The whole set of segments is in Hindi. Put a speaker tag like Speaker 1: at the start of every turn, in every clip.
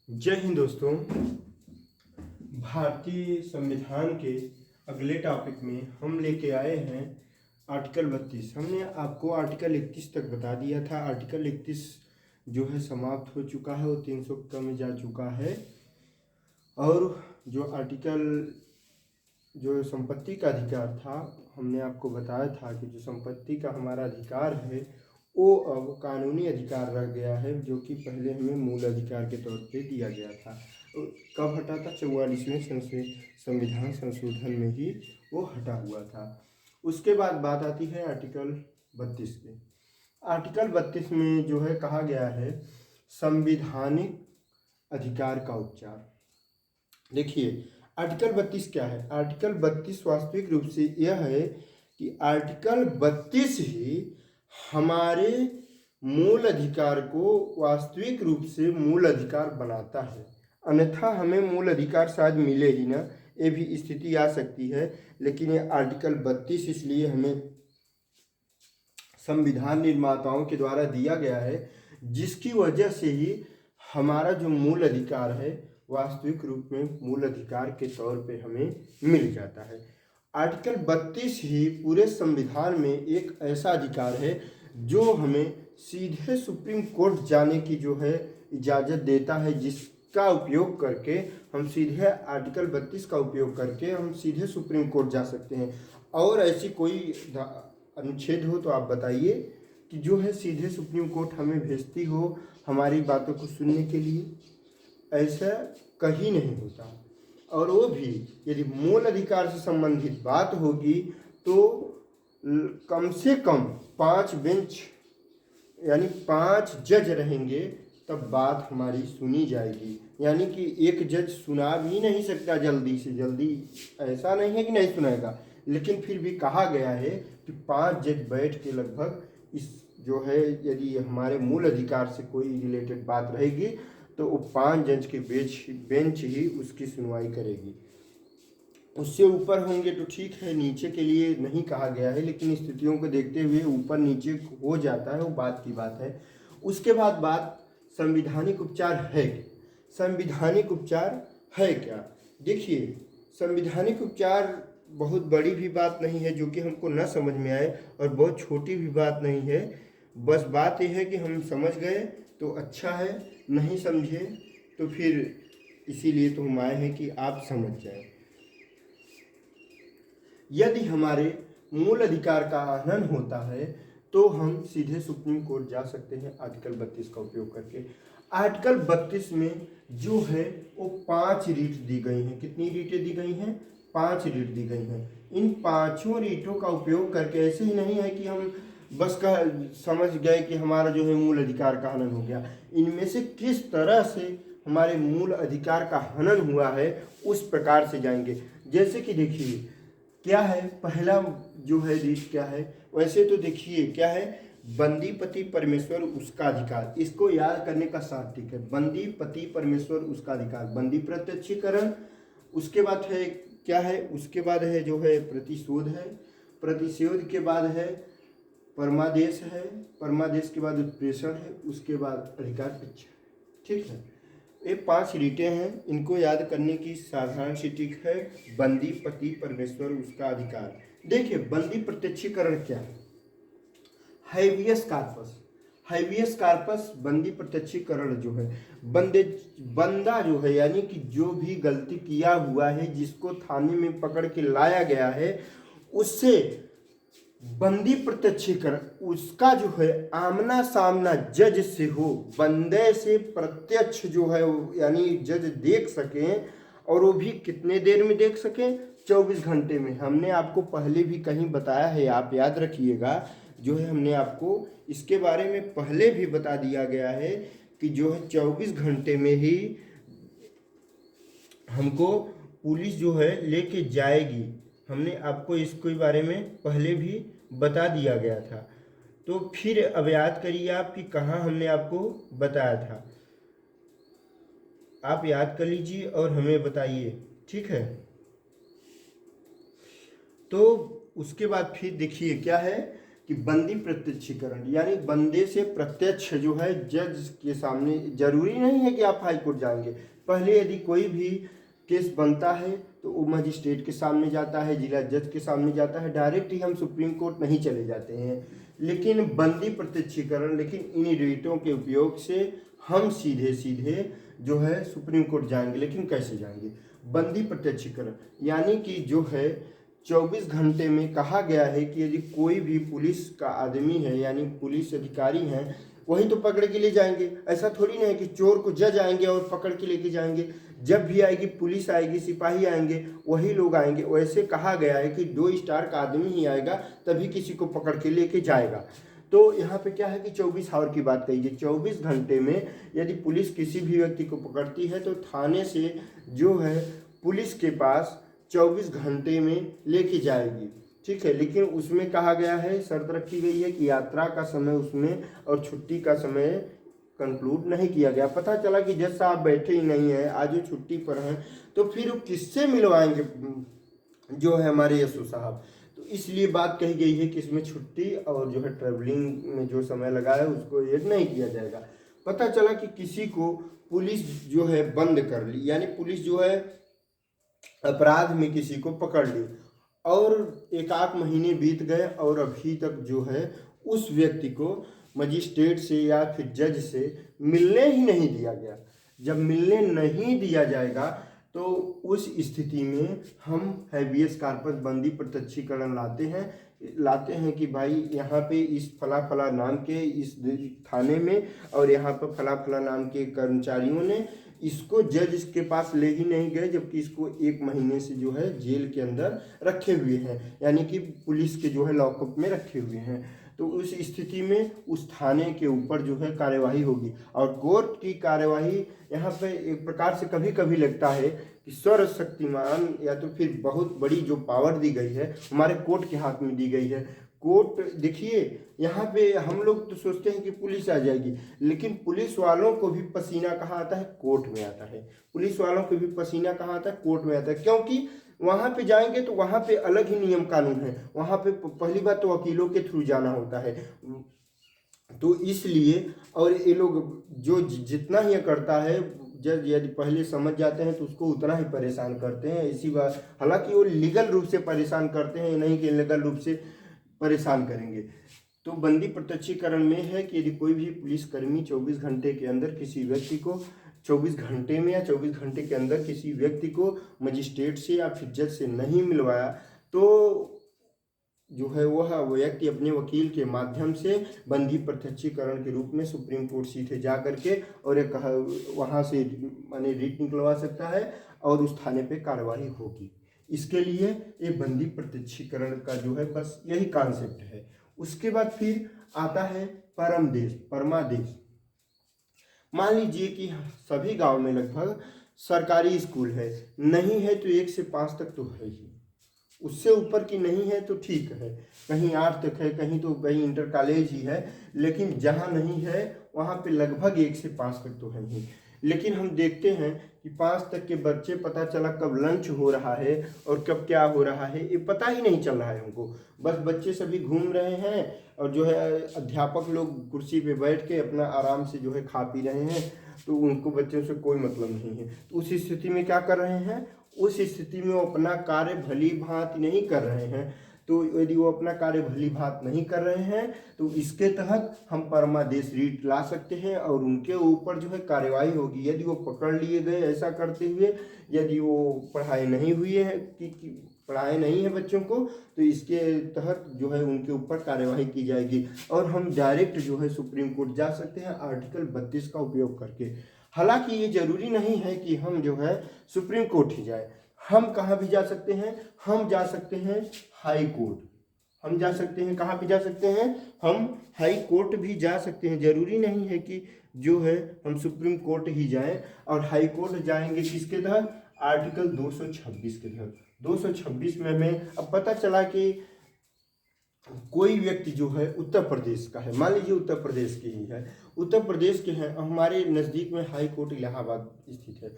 Speaker 1: जय हिंद दोस्तों। भारतीय संविधान के अगले टॉपिक में हम लेके आए हैं आर्टिकल 32। हमने आपको आर्टिकल 31 तक बता दिया था। आर्टिकल 31 जो है समाप्त हो चुका है, वो 300 में जा चुका है। और जो आर्टिकल जो संपत्ति का अधिकार था, हमने आपको बताया था कि जो संपत्ति का हमारा अधिकार है वो अब कानूनी अधिकार रह गया है, जो कि पहले हमें मूल अधिकार के तौर पे दिया गया था। तो कब हटा था? 44वें संविधान संशोधन में ही वो हटा हुआ था। उसके बाद बात आती है आर्टिकल 32 की। आर्टिकल 32 में जो है कहा गया है संविधानिक अधिकार का उपचार। देखिए आर्टिकल 32 क्या है। आर्टिकल 32 वास्तविक रूप से यह है कि आर्टिकल 32 ही हमारे मूल अधिकार को वास्तविक रूप से मूल अधिकार बनाता है। अन्यथा हमें मूल अधिकार शायद मिले ही ना, ये भी स्थिति आ सकती है। लेकिन ये आर्टिकल 32 इसलिए हमें संविधान निर्माताओं के द्वारा दिया गया है, जिसकी वजह से ही हमारा जो मूल अधिकार है वास्तविक रूप में मूल अधिकार के तौर पे हमें मिल जाता है। आर्टिकल 32 ही पूरे संविधान में एक ऐसा अधिकार है जो हमें सीधे सुप्रीम कोर्ट जाने की जो है इजाज़त देता है, जिसका उपयोग करके हम सीधे आर्टिकल 32 का उपयोग करके हम सीधे सुप्रीम कोर्ट जा सकते हैं। और ऐसी कोई अनुच्छेद हो तो आप बताइए कि जो है सीधे सुप्रीम कोर्ट हमें भेजती हो हमारी बातों को सुनने के लिए। ऐसा कहीं नहीं होता। और वो भी यदि मूल अधिकार से संबंधित बात होगी तो कम से कम 5 बेंच यानी 5 जज रहेंगे, तब बात हमारी सुनी जाएगी। यानी कि एक जज सुना भी नहीं सकता जल्दी से जल्दी, ऐसा नहीं है कि नहीं सुनाएगा, लेकिन फिर भी कहा गया है कि 5 जज बैठ के लगभग इस जो है यदि हमारे मूल अधिकार से कोई रिलेटेड बात रहेगी तो वो 5 जज के बेंच ही उसकी सुनवाई करेगी। उससे ऊपर होंगे तो ठीक है, नीचे के लिए नहीं कहा गया है, लेकिन स्थितियों को देखते हुए ऊपर नीचे हो जाता है, वो बात की बात है। उसके बाद बात संविधानिक उपचार है। संविधानिक उपचार है क्या? देखिए संविधानिक उपचार बहुत बड़ी भी बात नहीं है जो कि हमको न समझ में आए, और बहुत छोटी भी बात नहीं है। बस बात यह है कि हम समझ गए तो अच्छा है, नहीं समझे तो फिर इसीलिए तो हम आए हैं कि आप समझ जाएं। यदि हमारे मूल अधिकार का हनन होता है तो हम सीधे सुप्रीम कोर्ट जा सकते हैं आर्टिकल 32 का उपयोग करके। आर्टिकल 32 में जो है वो 5 रीट दी गई हैं। कितनी रीटें दी गई हैं? 5 रीट दी गई हैं। इन 5 रीटों का उपयोग करके ऐसे ही नहीं है कि हम बस का समझ गए कि हमारा जो है मूल अधिकार का हनन हो गया। इनमें से किस तरह से हमारे मूल अधिकार का हनन हुआ है उस प्रकार से जाएंगे। जैसे कि देखिए क्या है, पहला जो है रीट क्या है? वैसे तो देखिए क्या है, बंदी पति परमेश्वर उसका अधिकार। इसको याद करने का साथ ठीक है, बंदी पति परमेश्वर उसका अधिकार, बंदी प्रत्यक्षीकरण। उसके बाद है क्या है? उसके बाद है जो है प्रतिशोध है, प्रतिशोध के बाद है परमादेश है, परमादेश के बाद उत्प्रेषण है, उसके बाद अधिकार परीक्षा। ठीक है, ये 5 रीटें हैं। इनको याद करने की साधारण सी ट्रिक है, बंदी पति परमेश्वर उसका अधिकार। देखिए बंदी प्रत्यक्षीकरण क्या है? Habeas corpus. हैबियस कार्पस बंदी प्रत्यक्षीकरण जो है, बंदा जो है यानी कि जो भी गलती किया हुआ है, जिसको थाने में पकड़ के लाया गया है, उससे बंदी प्रत्यक्षीकरण उसका जो है आमना सामना जज से हो, बंदे से प्रत्यक्ष जो है यानी जज देख सकें, और वो भी कितने देर में देख सकें? 24 घंटे में। हमने आपको पहले भी कहीं बताया है, आप याद रखिएगा, जो है हमने आपको इसके बारे में पहले भी बता दिया गया है कि जो है 24 घंटे में ही हमको पुलिस जो है लेके जाएगी। हमने आपको इसके बारे में पहले भी बता दिया गया था। तो फिर अब याद करिए आप कि कहाँ हमने आपको बताया था। आप याद कर लीजिए और हमें बताइए, ठीक है? तो उसके बाद फिर देखिए क्या है कि बंदी प्रत्यक्षीकरण यानी बंदे से प्रत्यक्ष जो है जज के सामने, जरूरी नहीं है कि आप हाई कोर्ट जाएंगे। पहले यदि कोई भी केस बनता है तो वो मजिस्ट्रेट के सामने जाता है, जिला जज के सामने जाता है, डायरेक्ट ही हम सुप्रीम कोर्ट नहीं चले जाते हैं। लेकिन बंदी प्रत्यक्षीकरण, लेकिन इन डेटों के उपयोग से हम सीधे सीधे जो है सुप्रीम कोर्ट जाएंगे। लेकिन कैसे जाएंगे? बंदी प्रत्यक्षीकरण यानी कि जो है 24 घंटे में कहा गया है कि यदि कोई भी पुलिस का आदमी है यानी पुलिस अधिकारी हैं, वही तो पकड़ के ले जाएंगे। ऐसा थोड़ी ना है कि चोर को जज आएंगे और पकड़ के लेके जाएंगे। जब भी आएगी पुलिस आएगी, सिपाही आएंगे, वही लोग आएंगे। वैसे कहा गया है कि 2 स्टार का आदमी ही आएगा तभी किसी को पकड़ के लेके जाएगा। तो यहाँ पे क्या है कि 24 आवर की बात कही गई। 24 घंटे में यदि पुलिस किसी भी व्यक्ति को पकड़ती है तो थाने से जो है पुलिस के पास 24 घंटे में लेके जाएगी, ठीक है। लेकिन उसमें कहा गया है, शर्त रखी गई है कि यात्रा का समय उसमें और छुट्टी का समय कंक्लूड नहीं किया गया। पता चला कि जज साहब बैठे ही नहीं है, आज वो छुट्टी पर हैं, तो फिर वो किससे मिलवाएंगे जो है हमारे यशु साहब। तो इसलिए बात कही गई है कि इसमें छुट्टी और जो है ट्रैवलिंग में जो समय लगा है उसको ऐड नहीं किया जाएगा। पता चला कि किसी को पुलिस जो है बंद कर ली, यानी पुलिस जो है अपराध में किसी को पकड़ ली और 1-8 महीने बीत गए और अभी तक जो है उस व्यक्ति को मजिस्ट्रेट से या फिर जज से मिलने ही नहीं दिया गया। जब मिलने नहीं दिया जाएगा तो उस स्थिति में हम हैबियस कार्पस बंदी प्रत्यक्षीकरण लाते हैं कि भाई यहाँ पे इस फला फला नाम के इस थाने में और यहाँ पर फला फला नाम के कर्मचारियों ने इसको जज के पास ले ही नहीं गए, जबकि इसको 1 महीने से जो है जेल के अंदर रखे हुए हैं, यानी कि पुलिस के जो है लॉकअप में रखे हुए हैं। तो उस स्थिति में उस थाने के ऊपर जो है कार्यवाही होगी। और कोर्ट की कार्यवाही यहाँ पे एक प्रकार से कभी कभी लगता है कि सर्वशक्तिमान या तो फिर बहुत बड़ी जो पावर दी गई है हमारे कोर्ट के हाथ में दी गई है। कोर्ट देखिए, यहाँ पे हम लोग तो सोचते हैं कि पुलिस आ जाएगी, लेकिन पुलिस वालों को भी पसीना कहाँ आता है? कोर्ट में आता है। पुलिस वालों को भी पसीना कहाँ आता है? कोर्ट में आता है। क्योंकि वहाँ पे जाएंगे तो वहाँ पे अलग ही नियम कानून है। वहाँ पे पहली बात तो वकीलों के थ्रू जाना होता है, तो इसलिए और ये लोग जो जितना ही करता है जज यदि पहले समझ जाते हैं तो उसको उतना ही परेशान करते हैं। इसी बात, हालांकि वो लीगल रूप से परेशान करते हैं, नहीं कि इलीगल रूप से परेशान करेंगे। तो बंदी प्रत्यक्षीकरण में है कि यदि कोई भी पुलिसकर्मी 24 घंटे के अंदर किसी व्यक्ति को 24 घंटे में या 24 घंटे के अंदर किसी व्यक्ति को मजिस्ट्रेट से या फिर जज से नहीं मिलवाया तो जो है वह व्यक्ति अपने वकील के माध्यम से बंदी प्रत्यक्षीकरण के रूप में सुप्रीम कोर्ट सीधे जा करके और एक वहाँ से माने रिट निकलवा सकता है और उस थाने पे कार्रवाई होगी। इसके लिए ये बंदी प्रत्यक्षीकरण का जो है बस यही कॉन्सेप्ट है। उसके बाद फिर आता है परमदेश, परमादेश। मान लीजिए कि सभी गांव में लगभग सरकारी स्कूल है, नहीं है तो 1 से 5 तक तो है ही, उससे ऊपर की नहीं है तो ठीक है, कहीं 8 तक है, कहीं तो कहीं इंटर कॉलेज ही है, लेकिन जहाँ नहीं है वहाँ पे लगभग 1 से 5 तक तो है ही। लेकिन हम देखते हैं कि 5 तक के बच्चे पता चला कब लंच हो रहा है और कब क्या हो रहा है ये पता ही नहीं चल रहा है हमको। बस बच्चे सभी घूम रहे हैं और जो है अध्यापक लोग कुर्सी पे बैठ के अपना आराम से जो है खा पी रहे हैं, तो उनको बच्चों से कोई मतलब नहीं है। तो उस स्थिति में क्या कर रहे हैं? उस स्थिति में वो अपना कार्य भली भांति नहीं कर रहे हैं। तो यदि वो अपना कार्य भली भांति नहीं कर रहे हैं तो इसके तहत हम परमादेश रीट ला सकते हैं और उनके ऊपर जो है कार्यवाही होगी। यदि वो पकड़ लिए गए ऐसा करते हुए, यदि वो पढ़ाई नहीं हुई है कि पढ़ाए नहीं है बच्चों को, तो इसके तहत जो है उनके ऊपर कार्यवाही की जाएगी और हम डायरेक्ट जो है सुप्रीम कोर्ट जा सकते हैं आर्टिकल 32 का उपयोग करके। हालांकि ये जरूरी नहीं है कि हम जो है सुप्रीम कोर्ट ही जाए, हम कहाँ भी जा सकते हैं? हम जा सकते हैं हाई कोर्ट। हम जा सकते हैं कहाँ भी जा सकते हैं? हम हाई कोर्ट भी जा सकते हैं। जरूरी नहीं है कि जो है हम सुप्रीम कोर्ट ही जाएं। और हाई कोर्ट जाएंगे किसके तहत? आर्टिकल 226 के तहत। 226 में हमें अब पता चला कि कोई व्यक्ति जो है उत्तर प्रदेश का है, मान लीजिए उत्तर प्रदेश के ही है, उत्तर प्रदेश के हैं, हमारे नज़दीक में हाई कोर्ट इलाहाबाद स्थित है,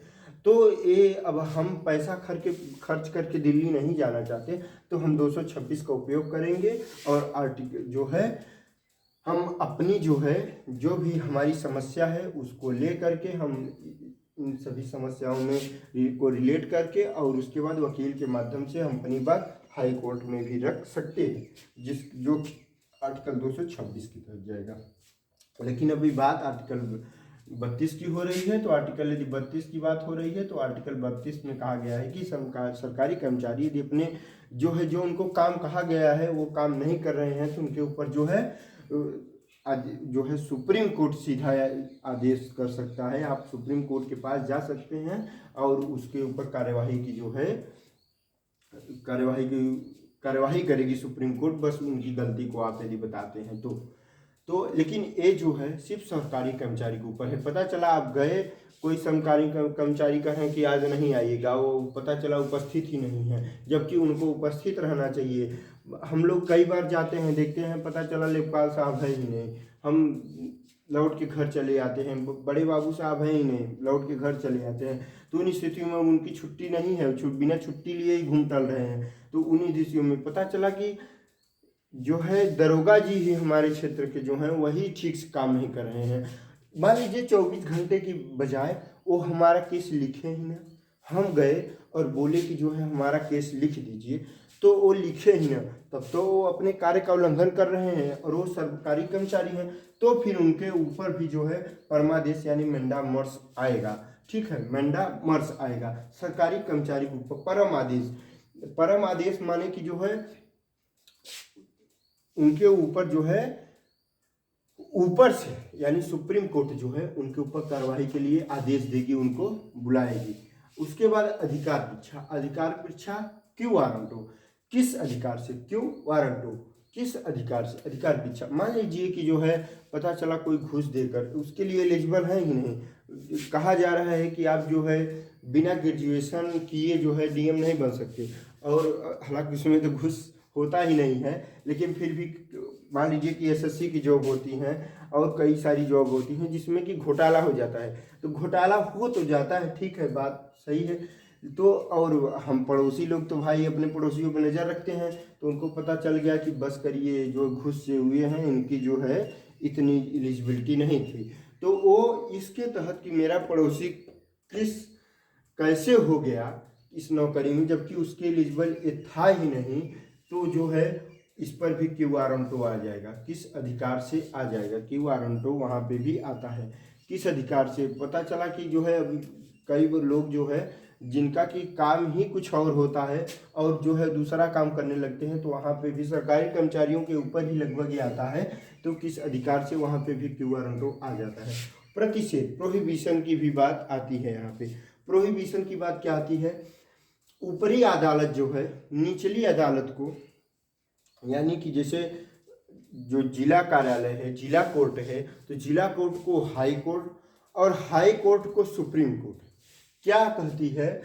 Speaker 1: तो ये अब हम पैसा खर्च करके दिल्ली नहीं जाना चाहते, तो हम 226 का उपयोग करेंगे और आर्टिकल जो है हम अपनी जो है जो भी हमारी समस्या है उसको ले करके हम इन सभी समस्याओं में को रिलेट करके और उसके बाद वकील के माध्यम से हम अपनी बात हाई कोर्ट में भी रख सकते हैं, जो आर्टिकल 226 की तरफ जाएगा। लेकिन अभी बात आर्टिकल 32 की हो रही है, तो आर्टिकल यदि 32 की बात हो रही है तो आर्टिकल 32 में कहा गया है कि सरकारी कर्मचारी यदि अपने जो है जो उनको काम कहा गया है वो काम नहीं कर रहे हैं तो उनके ऊपर जो है सुप्रीम कोर्ट सीधा आदेश कर सकता है। आप सुप्रीम कोर्ट के पास जा सकते हैं और उसके ऊपर कार्यवाही की जो है कार्यवाही करेगी सुप्रीम कोर्ट, बस उनकी गलती को आप यदि बताते हैं तो लेकिन ये जो है सिर्फ सरकारी कर्मचारी के ऊपर है। पता चला आप गए, कोई सरकारी कर्मचारी कहें कि आज नहीं आइएगा, वो पता चला उपस्थित ही नहीं है, जबकि उनको उपस्थित रहना चाहिए। हम लोग कई बार जाते हैं, देखते हैं, पता चला लेखपाल साहब है ही नहीं, हम लौट के घर चले आते हैं, बड़े बाबू साहब हैं ही नहीं, लौट के घर चले आते हैं। तो उन स्थितियों में उनकी छुट्टी नहीं है, बिना छुट्टी लिए ही घूम टल रहे हैं। तो उन्हीं स्थितियों में पता चला कि जो है दरोगा जी ही हमारे क्षेत्र के जो हैं वही ठीक से काम नहीं कर रहे हैं। मान लीजिए 24 घंटे की बजाय वो हमारा केस लिखे ही ना, हम गए और बोले कि जो है हमारा केस लिख दीजिए, तो वो लिखे ही ना, तब तो वो अपने कार्य का उल्लंघन कर रहे हैं और वो सरकारी कर्मचारी हैं, तो फिर उनके ऊपर भी जो है परमादेश यानी मैंडामर्स आएगा। ठीक है, मैंडामर्स आएगा सरकारी कर्मचारी के ऊपर। परम आदेश माने कि जो है उनके ऊपर जो है ऊपर से यानी सुप्रीम कोर्ट जो है उनके ऊपर कार्रवाई के लिए आदेश देगी, उनको बुलाएगी। उसके बाद अधिकार परीक्षा क्यों वारंटो, किस अधिकार से, क्यों वारंटो, किस अधिकार से, अधिकार परीक्षा। मान लीजिए कि जो है पता चला कोई घूस देकर उसके लिए एलिजिबल है ही नहीं, कहा जा रहा है कि आप जो है बिना ग्रेजुएशन किए जो है डीएम नहीं बन सकते, और हालांकि उसमें तो घूस होता ही नहीं है, लेकिन फिर भी मान लीजिए कि एसएससी की जॉब होती हैं और कई सारी जॉब होती हैं जिसमें कि घोटाला हो जाता है, तो घोटाला हो तो जाता है, ठीक है, बात सही है। तो और हम पड़ोसी लोग तो भाई अपने पड़ोसियों पर नज़र रखते हैं, तो उनको पता चल गया कि बस करिए जो घुस से हुए हैं इनकी जो है इतनी एलिजिबिलिटी नहीं थी, तो वो इसके तहत कि मेरा पड़ोसी कैसे हो गया इस नौकरी में जबकि उसके एलिजिबल था ही नहीं, तो जो है इस पर भी क्यू वारंटो आ जाएगा। किस अधिकार से आ जाएगा, क्यू वारंटो वहाँ पे भी आता है, किस अधिकार से। पता चला कि जो है अभी कई लोग जो है जिनका कि काम ही कुछ और होता है और जो है दूसरा काम करने लगते हैं, तो वहाँ पे भी सरकारी कर्मचारियों के ऊपर ही लगभग ही आता है, तो किस अधिकार से वहाँ पे भी क्यू वारंटो आ जाता है। प्रतिषेध, प्रोहिबिशन की भी बात आती है। यहाँ पे प्रोहिबिशन की बात क्या आती है, ऊपरी अदालत जो है निचली अदालत को, यानी कि जैसे जो जिला कार्यालय है, जिला कोर्ट है, तो जिला कोर्ट को हाई कोर्ट और हाई कोर्ट को सुप्रीम कोर्ट क्या कहती है,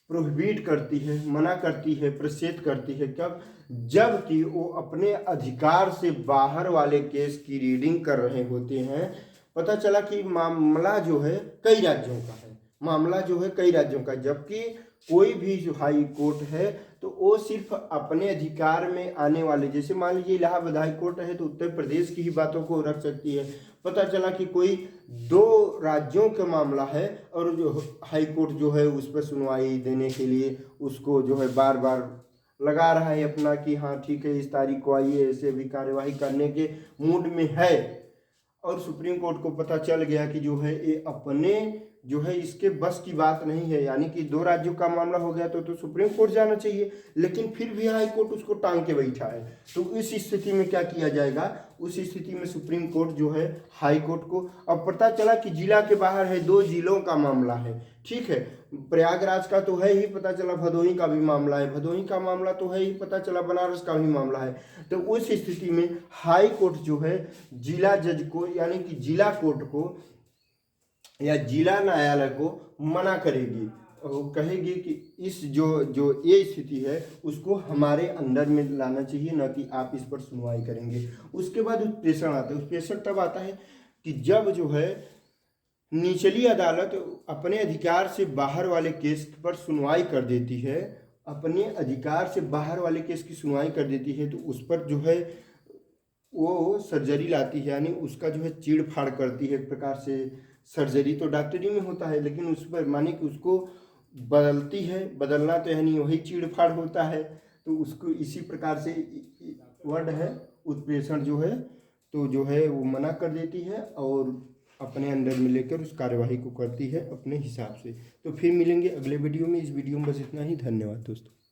Speaker 1: प्रोहिबिट करती है, मना करती है, प्रतिषेध करती है। कब, जबकि वो अपने अधिकार से बाहर वाले केस की रीडिंग कर रहे होते हैं। पता चला कि मामला जो है कई राज्यों का है, मामला जो है कई राज्यों का, जबकि कोई भी जो हाई कोर्ट है तो वो सिर्फ अपने अधिकार में आने वाले, जैसे मान लीजिए इलाहाबाद हाई कोर्ट है तो उत्तर प्रदेश की ही बातों को रख सकती है। पता चला कि कोई 2 राज्यों का मामला है और जो हाई कोर्ट जो है उस पर सुनवाई देने के लिए उसको जो है बार बार लगा रहा है अपना कि हाँ ठीक है इस तारीख को आइए, ऐसे भी कार्यवाही करने के मूड में है, और सुप्रीम कोर्ट को पता चल गया कि जो है ये अपने जो है इसके बस की बात नहीं है, यानी कि 2 राज्यों का मामला हो गया तो सुप्रीम कोर्ट जाना चाहिए, लेकिन फिर भी हाई कोर्ट उसको टांग के बैठा है। तो इस स्थिति में क्या किया जाएगा, उस स्थिति में सुप्रीम कोर्ट जो है हाई कोर्ट को, अब पता चला कि जिला के बाहर है, 2 जिलों का मामला है, ठीक है, प्रयागराज का तो है ही, पता चला भदोही का भी मामला है, भदोही का मामला तो है ही, पता चला बनारस का भी मामला है। तो उस स्थिति में हाई कोर्ट जो है जिला जज को यानी कि जिला कोर्ट को या जिला न्यायालय को मना करेगी, वो कहेगी कि इस जो जो ये स्थिति है उसको हमारे अंडर में लाना चाहिए, ना कि आप इस पर सुनवाई करेंगे। उसके बाद उत्प्रेषण आता है। उत्प्रेषण तब आता है कि जब जो है निचली अदालत अपने अधिकार से बाहर वाले केस पर सुनवाई कर देती है, अपने अधिकार से बाहर वाले केस की सुनवाई कर देती है, तो उस पर जो है वो सर्जरी लाती है, यानी उसका जो है चीड़ फाड़ करती है। एक प्रकार से सर्जरी तो डॉक्टरी में होता है, लेकिन उस पर माने कि उसको बदलती है। बदलना तो यानी वही चीड़ फाड़ होता है। तो उसको इसी प्रकार से वर्ड है उत्प्रेषण जो है, तो जो है वो मना कर देती है और अपने अंडर में लेकर उस कार्यवाही को करती है अपने हिसाब से। तो फिर मिलेंगे अगले वीडियो में। इस वीडियो में बस इतना ही। धन्यवाद दोस्तों।